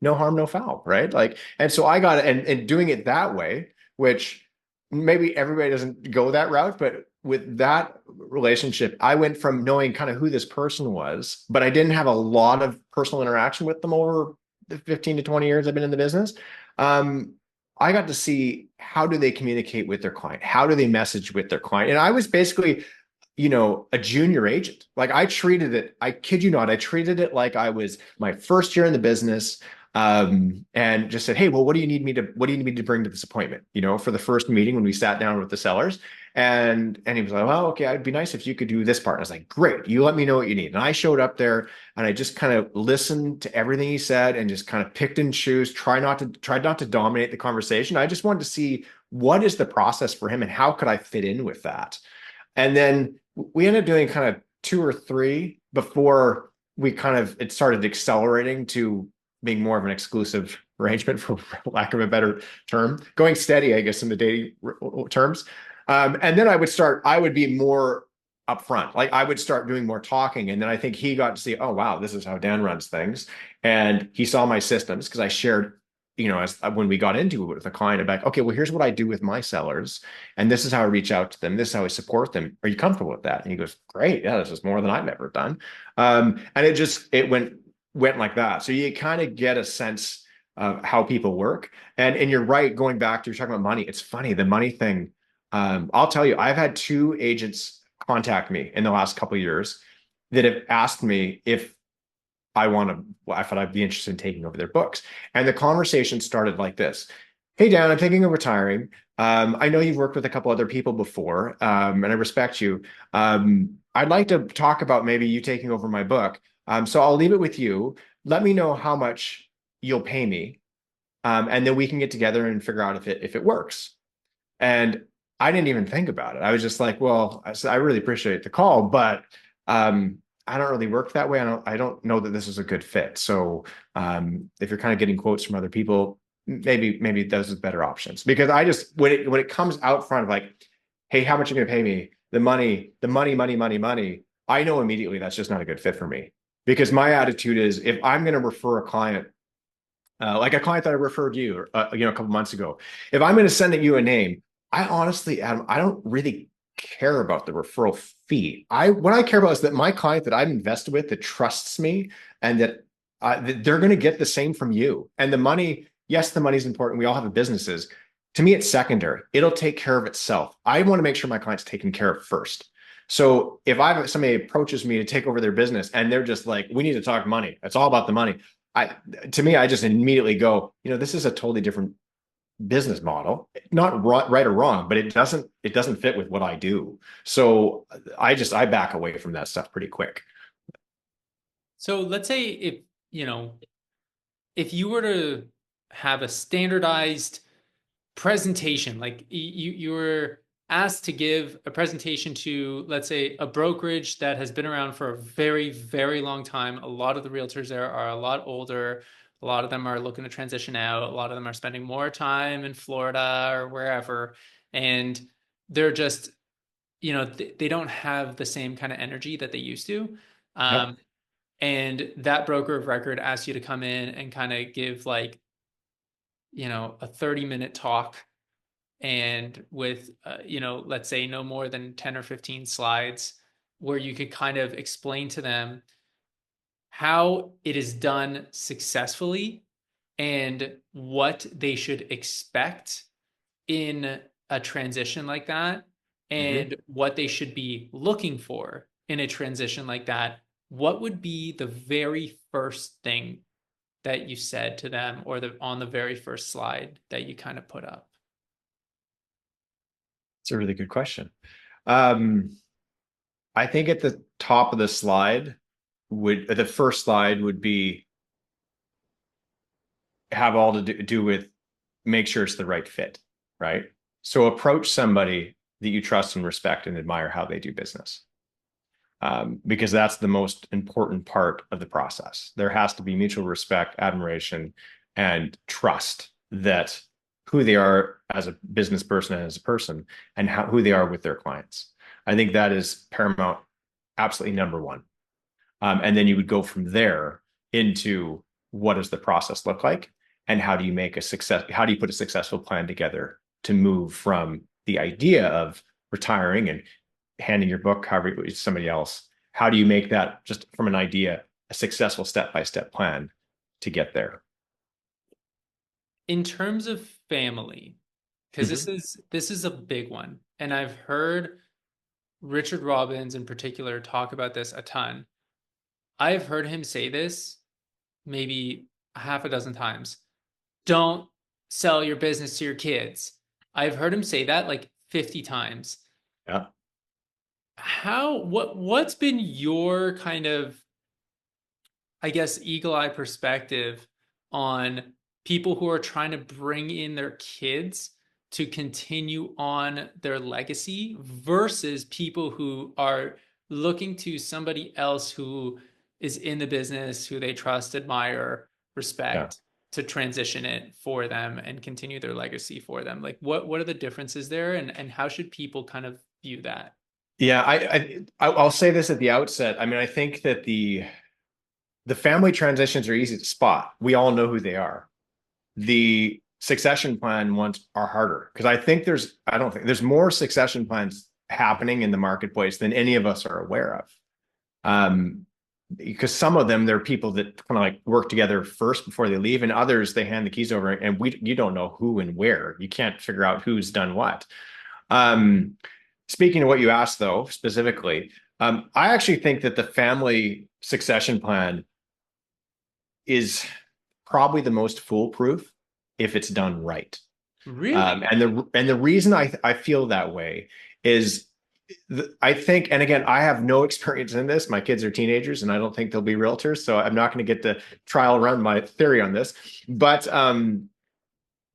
no harm, no foul, right? Like, and so I got it, and doing it that way, which maybe everybody doesn't go that route, but with that relationship, I went from knowing kind of who this person was, but I didn't have a lot of personal interaction with them over the 15 to 20 years I've been in the business. I got to see, how do they communicate with their client? How do they message with their client? And I was basically, a junior agent. Like I kid you not, I treated it like I was my first year in the business. And just said, hey, well, what do you need me to bring to this appointment? For the first meeting when we sat down with the sellers, and he was like, well, okay, it'd be nice if you could do this part. And I was like, great, you let me know what you need. And I showed up there and I just kind of listened to everything he said and just kind of picked and choose, tried not to dominate the conversation. I just wanted to see, what is the process for him and how could I fit in with that? And then we ended up doing kind of two or three before it started accelerating to being more of an exclusive arrangement, for lack of a better term, going steady, I guess, in the dating terms. And then I would be more upfront. Like I would start doing more talking. And then I think he got to see, oh, wow, this is how Dan runs things. And he saw my systems because I shared, as when we got into it with a client, about, okay, well, here's what I do with my sellers. And this is how I reach out to them. This is how I support them. Are you comfortable with that? And he goes, great. Yeah, this is more than I've ever done. And it went like that. So you kind of get a sense of how people work. And you're right, going back to, you're talking about money. It's funny, the money thing. I'll tell you, I've had two agents contact me in the last couple of years that have asked me if I'd be interested in taking over their books. And the conversation started like this. Hey, Dan, I'm thinking of retiring. I know you've worked with a couple other people before, and I respect you. I'd like to talk about maybe you taking over my book. So I'll leave it with you. Let me know how much you'll pay me, and then we can get together and figure out if it works. And I didn't even think about it. I was just like, well, I really appreciate the call, but I don't really work that way. I don't know that this is a good fit. So if you're kind of getting quotes from other people, maybe those are better options. Because I just, when it comes out front of like, hey, how much are you going to pay me? The money, I know immediately that's just not a good fit for me. Because my attitude is, if I'm going to refer a client, like a client that I referred you, a couple months ago, if I'm going to send you a name, I honestly, Adam, I don't really care about the referral fee. What I care about is that my client that I've invested with, that trusts me, and that they're going to get the same from you. And the money, yes, the money's important. We all have businesses. To me, it's secondary. It'll take care of itself. I want to make sure my client's taken care of first. So if somebody approaches me to take over their business and they're just like, we need to talk money, it's all about the money. To me, I just immediately go, this is a totally different business model, not right or wrong, but it doesn't fit with what I do. So I back away from that stuff pretty quick. So let's say if you were to have a standardized presentation, like you were asked to give a presentation to, let's say, a brokerage that has been around for a very, very long time. A lot of the realtors there are a lot older. A lot of them are looking to transition out. A lot of them are spending more time in Florida or wherever. And they're just, they don't have the same kind of energy that they used to. Yep. And that broker of record asks you to come in and kind of give like, a 30-minute talk and with, let's say no more than 10 or 15 slides where you could kind of explain to them how it is done successfully and what they should expect in a transition like that, Mhm. and what they should be looking for in a transition like that, what would be the very first thing that you said to them, or on the very first slide that you kind of put up? It's a really good question. Um, I think at the top of the slide the first slide would be have all to do with make sure it's the right fit, right? So approach somebody that you trust and respect and admire how they do business. Because that's the most important part of the process. There has to be mutual respect, admiration, and trust that who they are as a business person and as a person, and who they are with their clients. I think that is paramount, absolutely number one. And then you would go from there into what does the process look like, and how do you make a success? How do you put a successful plan together to move from the idea of retiring and handing your book, however, to somebody else? How do you make that just from an idea a successful step-by-step plan to get there? In terms of family, because this Mhm. is this is a big one, and I've heard Richard Robbins in particular talk about this a ton. I've heard him say this maybe a half a dozen times. Don't sell your business to your kids. I've heard him say that like 50 times. Yeah. What's been your kind of, I guess, eagle eye perspective on people who are trying to bring in their kids to continue on their legacy versus people who are looking to somebody else who is in the business, who they trust, admire, Yeah. respect, to transition it for them and continue their legacy for them? Like what are the differences there, and how should people kind of view that? Yeah, I'll say this at the outset. I mean, I think that the family transitions are easy to spot. We all know who they are. The succession plan ones are harder because I don't think there's more succession plans happening in the marketplace than any of us are aware of. Because some of them, they're people that kind of like work together first before they leave, and others they hand the keys over, and you don't know who and where. You can't figure out who's done what. Um, Speaking of what you asked, though, specifically, I actually think that the family succession plan is probably the most foolproof if it's done right. Really? And the reason I feel that way is I think, and again, I have no experience in this. My kids are teenagers, and I don't think they'll be realtors, so I'm not going to get to trial run my theory on this. But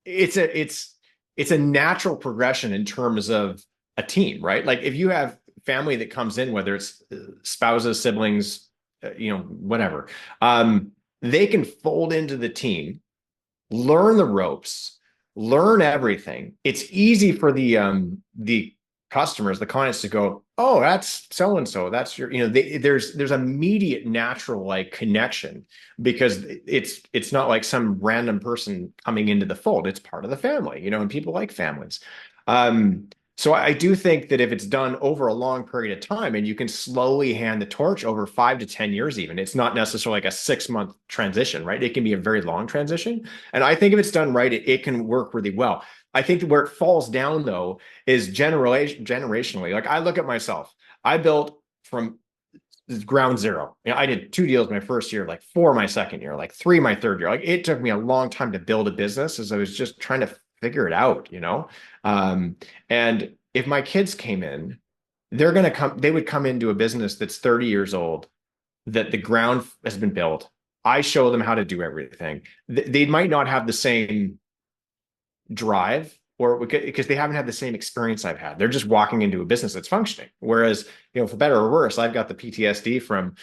it's a it's a natural progression in terms of a team, right? Like if you have family that comes in, whether it's spouses, siblings, whatever, they can fold into the team, learn the ropes, learn everything. It's easy for the customers, the clients to go, oh, that's so and so. That's your, there's immediate natural like connection because it's not like some random person coming into the fold. It's part of the family, and people like families. So I do think that if it's done over a long period of time and you can slowly hand the torch over 5 to 10 years, even, it's not necessarily like a 6 month transition, right? It can be a very long transition. And I think if it's done right, it can work really well. I think where it falls down though is generationally. Like I look at myself, I built from ground zero. I did 2 deals my first year, like 4 my second year, like 3 my third year. Like it took me a long time to build a business as I was just trying to figure it out. Um, and if my kids came in, they would come into a business that's 30 years old, that the ground has been built. I show them how to do everything. They might not have the same drive or because they haven't had the same experience I've had. They're just walking into a business that's functioning. Whereas, for better or worse, I've got the PTSD from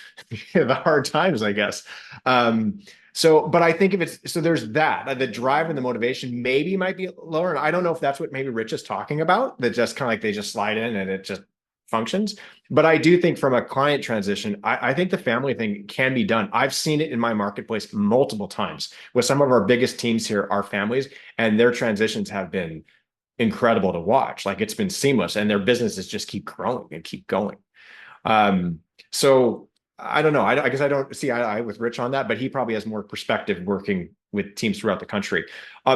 the hard times, I guess. But I think if it's so there's that the drive and the motivation maybe might be lower. And I don't know if that's what maybe Rich is talking about, that just kind of like they just slide in and it just functions. But I do think from a client transition, I think the family thing can be done. I've seen it in my marketplace multiple times with some of our biggest teams here, our families, and their transitions have been incredible to watch. Like, it's been seamless, and their businesses just keep growing and keep going. So I don't know. I guess I don't see eye to eye with Rich on that, but he probably has more perspective working with teams throughout the country.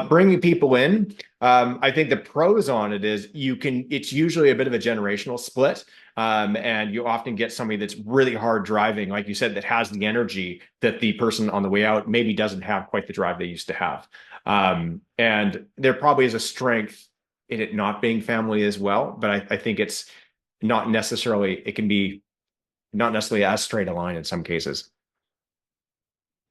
Bringing people in, I think the pros on it is it's usually a bit of a generational split. And you often get somebody that's really hard driving, like you said, that has the energy that the person on the way out maybe doesn't have quite the drive they used to have. And there probably is a strength in it not being family as well, but I think it can be not necessarily as straight a line in some cases.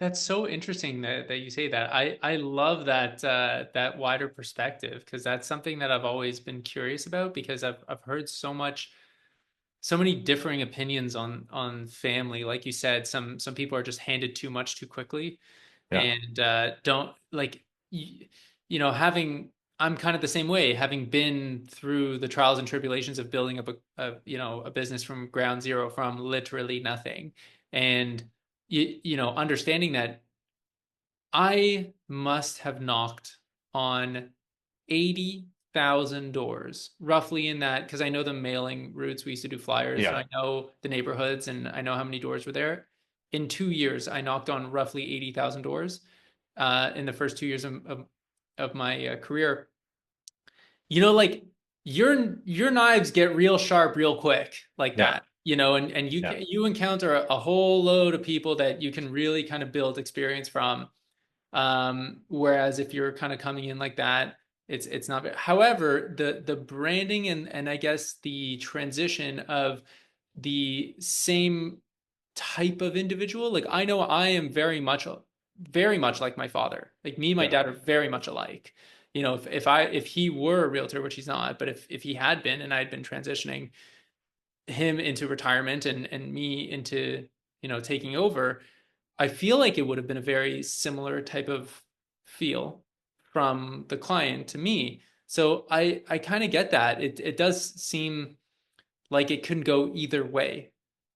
That's so interesting that you say that. I love that wider perspective, because that's something that I've always been curious about, because I've heard so many differing opinions on family. Like you said, some people are just handed too much too quickly, Yeah. and don't like having. I'm kind of the same way, having been through the trials and tribulations of building up a business from ground zero, from literally nothing, and understanding that I must have knocked on 80,000 doors, roughly, in that, because I know the mailing routes. We used to do flyers, so Yeah. I know the neighborhoods and I know how many doors were there. In 2 years, I knocked on roughly 80,000 doors in the first 2 years of my career. Like, your knives get real sharp real quick, like Yeah. that. And Yeah. you encounter a whole load of people that you can really kind of build experience from. Whereas if you're kind of coming in like that, it's not. However, the branding and I guess the transition of the same type of individual, like, I know I am very much like my father. Like, me and my Yeah. dad are very much alike. If he were a realtor, which he's not, but if he had been, and I had been transitioning him into retirement and me into taking over, I feel like it would have been a very similar type of feel from the client to me. So I kind of get that. It does seem like it couldn't go either way.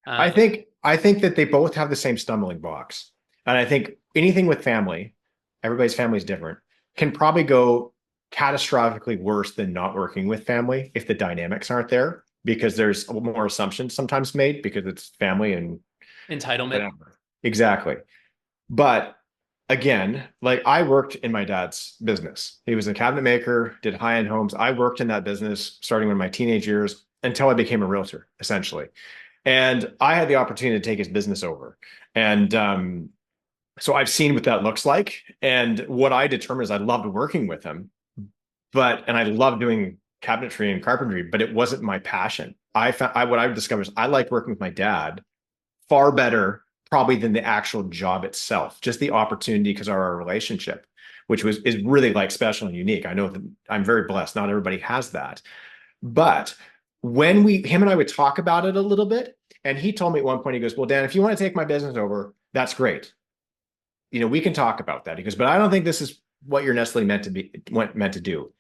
I Um, think I think that they both have the same stumbling blocks. And I think anything with family, everybody's family is different, can probably go catastrophically worse than not working with family if the dynamics aren't there, because there's more assumptions sometimes made because it's family and Entitlement. whatever. Exactly. But again, like, I worked in my dad's business. He was a cabinet maker, did high-end homes. I worked in that business starting in my teenage years until I became a realtor, essentially. And I had the opportunity to take his business over. And so I've seen what that looks like. And what I determined is I loved working with him, and I loved doing cabinetry and carpentry, but it wasn't my passion. What I've discovered is I liked working with my dad far better probably than the actual job itself, just the opportunity because of our relationship, which is really like special and unique. I know that I'm very blessed. Not everybody has that. But when him and I would talk about it a little bit, and he told me at one point, he goes, "Well, Dan, if you want to take my business over, that's great. We can talk about that." He goes, "But I don't think this is what you're necessarily meant to do.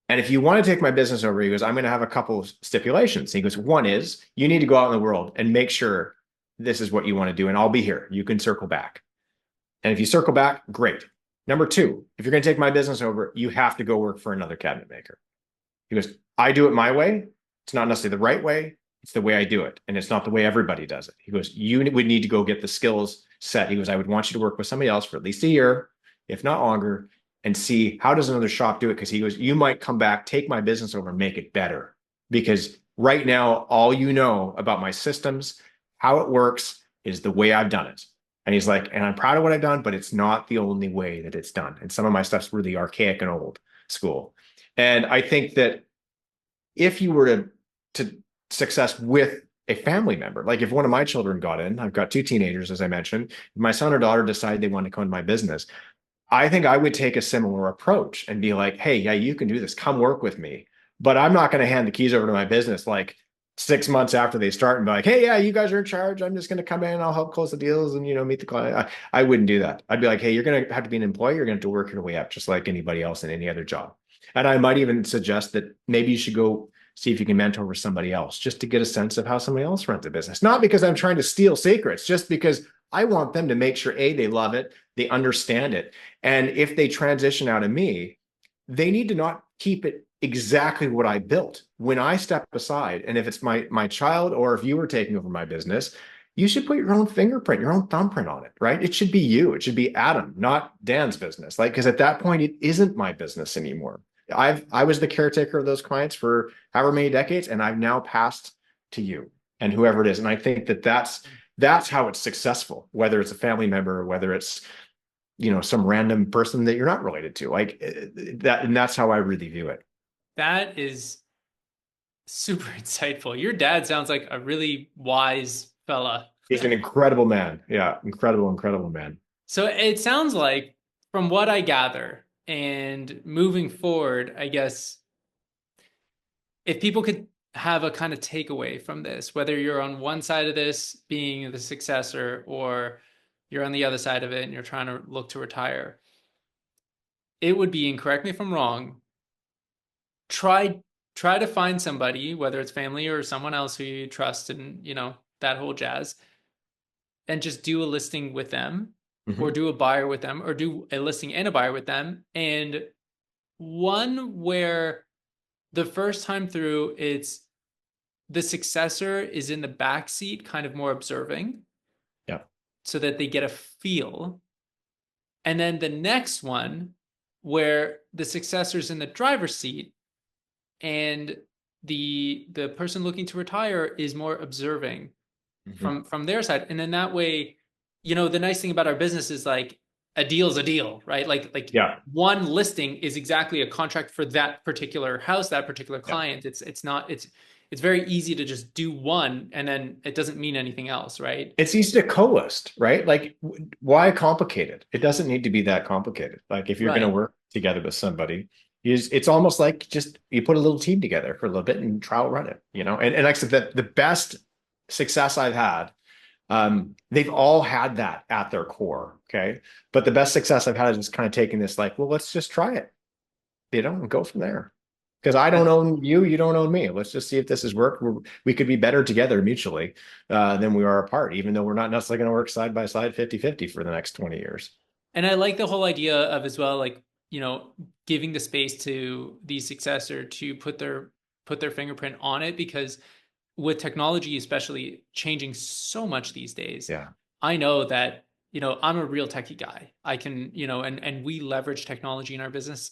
And if you want to take my business over," he goes, "I'm going to have a couple of stipulations." He goes, "One is you need to go out in the world and make sure this is what you want to do, and I'll be here. You can circle back. And if you circle back, great. Number two, if you're going to take my business over, you have to go work for another cabinet maker." He goes, "I do it my way. It's not necessarily the right way. It's the way I do it. And it's not the way everybody does it." He goes, "You would need to go get the skills set." He goes, "I would want you to work with somebody else for at least a year, if not longer, and see how does another shop do it." Because he goes, "You might come back, take my business over, and make it better. Because right now, all you know about my systems, how it works, is the way I've done it." And he's like, "And I'm proud of what I've done, but it's not the only way that it's done. And some of my stuff's really archaic and old school." And I think that if you were to success with a family member, like if one of my children got in, I've got two teenagers, as I mentioned, if my son or daughter decided they wanted to come into my business, I think I would take a similar approach and be like, "Hey, yeah, you can do this. Come work with me." But I'm not going to hand the keys over to my business like 6 months after they start and be like, "Hey, yeah, you guys are in charge. I'm just going to come in. I'll help close the deals and, meet the client." I wouldn't do that. I'd be like, "Hey, you're going to have to be an employee. You're going to have to work your way up just like anybody else in any other job." And I might even suggest that maybe you should go see if you can mentor with somebody else just to get a sense of how somebody else runs a business. Not because I'm trying to steal secrets, just because I want them to make sure, A, they love it, they understand it. And if they transition out of me, they need to not keep it exactly what I built. When I step aside, and if it's my child or if you were taking over my business, you should put your own fingerprint, your own thumbprint on it, right? It should be you. It should be Adam, not Dan's business. Like, because at that point, it isn't my business anymore. I was the caretaker of those clients for however many decades, and I've now passed to you and whoever it is. And I think that that's how it's successful, whether it's a family member, whether it's some random person that you're not related to, like that. And that's how I really view it. That is super insightful. Your dad sounds like a really wise fella. He's an incredible man. Yeah, incredible, incredible man. So it sounds like, from what I gather, and moving forward, I guess, if people could have a kind of takeaway from this, whether you're on one side of this being the successor or you're on the other side of it and you're trying to look to retire, it would be, and correct me if I'm wrong, try try to find somebody, whether it's family or someone else who you trust, and that whole jazz, and just do a listing with them, or Hmm. do a buyer with them, or do a listing and a buyer with them. And one where the first time through, it's the successor is in the back seat, kind of more observing, Yeah. so that they get a feel. And then the next one, where the successor's in the driver's seat, and the person looking to retire is more observing Hmm. from their side. And then that way, the nice thing about our business is, like, a deal's a deal, right? Like Yeah. one listing is exactly a contract for that particular house, that particular Yeah. client. It's very easy to just do one, and then it doesn't mean anything else, right? It's easy to co-list, right? Like, why complicate it? It doesn't need to be that complicated. Like, if you're going to Right. work together with somebody, it's almost like just you put a little team together for a little bit and trial run it, And like I said, the best success I've had, they've all had that at their core. Okay. But the best success I've had is just kind of taking this, like, well, let's just try it, and go from there. Because I don't That's own you, you don't own me. Let's just see if this has worked. We could be better together mutually than we are apart, even though we're not necessarily going to work side by side 50-50 for the next 20 years. And I like the whole idea of, as well, like, giving the space to the successor to put their fingerprint on it, because with technology especially changing so much these days, Yeah. I know that, I'm a real techie guy. I can, and we leverage technology in our business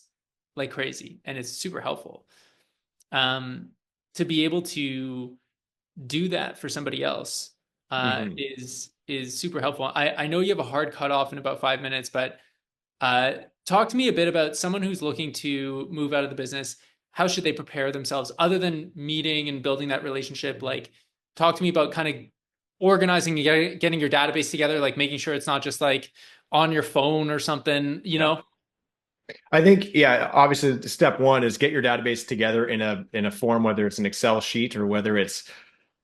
like crazy, and it's super helpful. Um, to be able to do that for somebody else Hmm. is super helpful. I know you have a hard cutoff in about 5 minutes, but talk to me a bit about someone who's looking to move out of the business. How should they prepare themselves, other than meeting and building that relationship? Like, talk to me about kind of organizing and getting your database together, like making sure it's not just like on your phone or something, Yeah. I think, yeah, obviously step one is get your database together in a form, whether it's an Excel sheet or whether it's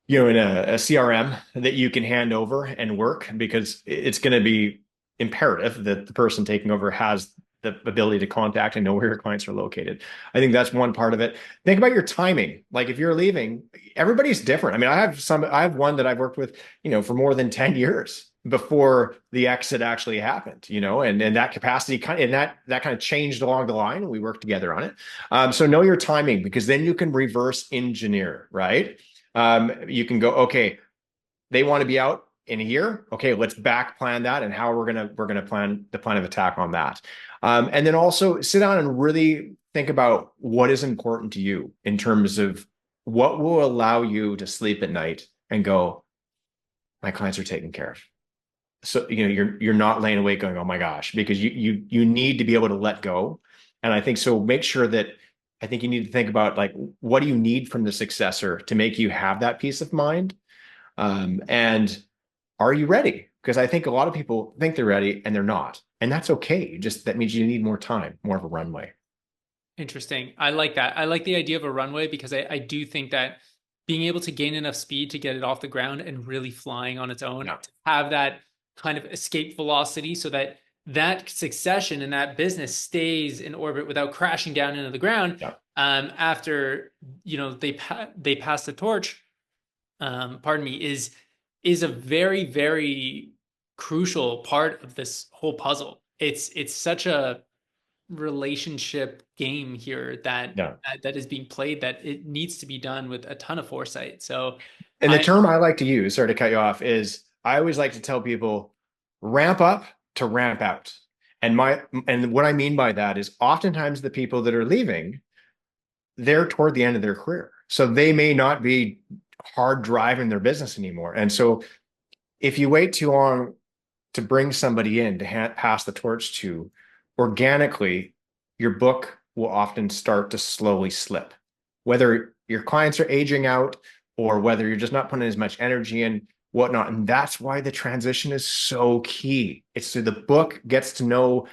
in a CRM that you can hand over and work, because it's going to be imperative that the person taking over has the ability to contact and know where your clients are located. I think that's one part of it. Think about your timing. Like, if you're leaving, everybody's different. I mean, I have one that I've worked with, for more than 10 years before the exit actually happened, and that capacity and that kind of changed along the line, and we worked together on it. So know your timing, because then you can reverse engineer, right? You can go, okay, they want to be out in a year. Okay, let's back plan that, and how we're gonna plan the plan of attack on that. And then also sit down and really think about what is important to you in terms of what will allow you to sleep at night and go, my clients are taken care of. So you're not laying awake going, oh my gosh, because you need to be able to let go. And I think so. Make sure that I think you need to think about, like, what do you need from the successor to make you have that peace of mind, and are you ready? Because I think a lot of people think they're ready and they're not. And that's okay. Just that means you need more time, more of a runway. Interesting. I like that. I like the idea of a runway, because I do think that being able to gain enough speed to get it off the ground and really flying on its own, Yeah. to have that kind of escape velocity, so that that succession and that business stays in orbit without crashing down into the ground, Yeah. after they pass the torch, pardon me, is a very, very crucial part of this whole puzzle. It's such a relationship game here that Yeah. that is being played, that it needs to be done with a ton of foresight. So And the I term I like to use, sorry to cut you off, is I always like to tell people ramp up to ramp out. And what I mean by that is oftentimes the people that are leaving, they're toward the end of their career. So they may not be hard driving their business anymore. And so if you wait too long to bring somebody in to pass the torch to, organically, your book will often start to slowly slip. Whether your clients are aging out or whether you're just not putting as much energy in, whatnot. And that's why the transition is so key. It's so the book gets to know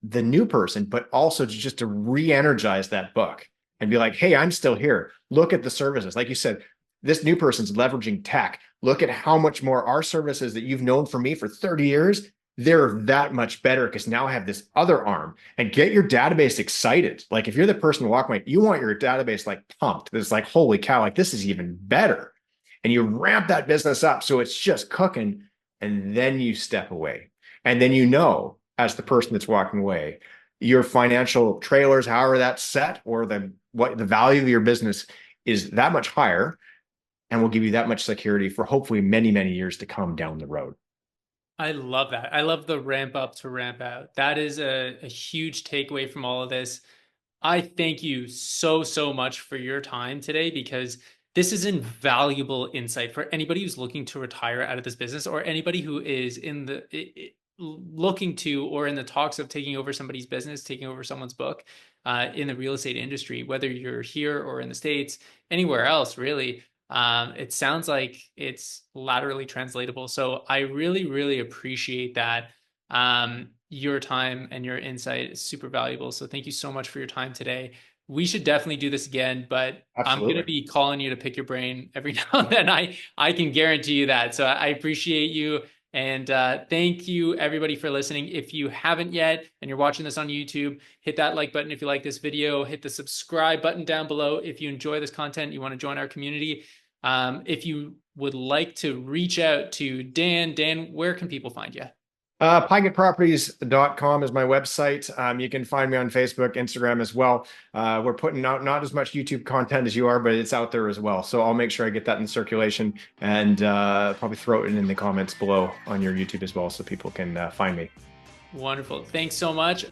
the new person, but also just to re-energize that book and be like, hey, I'm still here. Look at the services. Like you said, this new person's leveraging tech. Look at how much more our services that you've known from me for 30 years, they're that much better because now I have this other arm. And get your database excited. Like if you're the person walking away, you want your database like pumped. It's like, holy cow, like this is even better. And you ramp that business up so it's just cooking. And then you step away. And then you know, as the person that's walking away, your financial trailers, however that's set, or the value of your business is that much higher and will give you that much security for hopefully many, many years to come down the road. I love that. I love the ramp up to ramp out. That is a huge takeaway from all of this. I thank you so much for your time today, because this is invaluable insight for anybody who's looking to retire out of this business, or anybody who is in the looking to, or in the talks of taking over somebody's business, taking over someone's book in the real estate industry, whether you're here or in the States, anywhere else, really. It sounds like it's laterally translatable. So I really appreciate that. Your time and your insight is super valuable. So thank you so much for your time today. We should definitely do this again, but I'm going to Absolutely. be calling you to pick your brain every now and then. I can guarantee you that. So I appreciate you. And thank you everybody for listening. If you haven't yet and you're watching this on YouTube, hit that like button if you like this video, hit the subscribe button down below if you enjoy this content, you want to join our community. If you would like to reach out to Dan, where can people find you? PigottProperties.com is my website. You can find me on Facebook, Instagram as well. We're putting out not as much YouTube content as you are, but it's out there as well. So I'll make sure I get that in circulation and probably throw it in the comments below on your YouTube as well so people can find me. Wonderful. Thanks so much.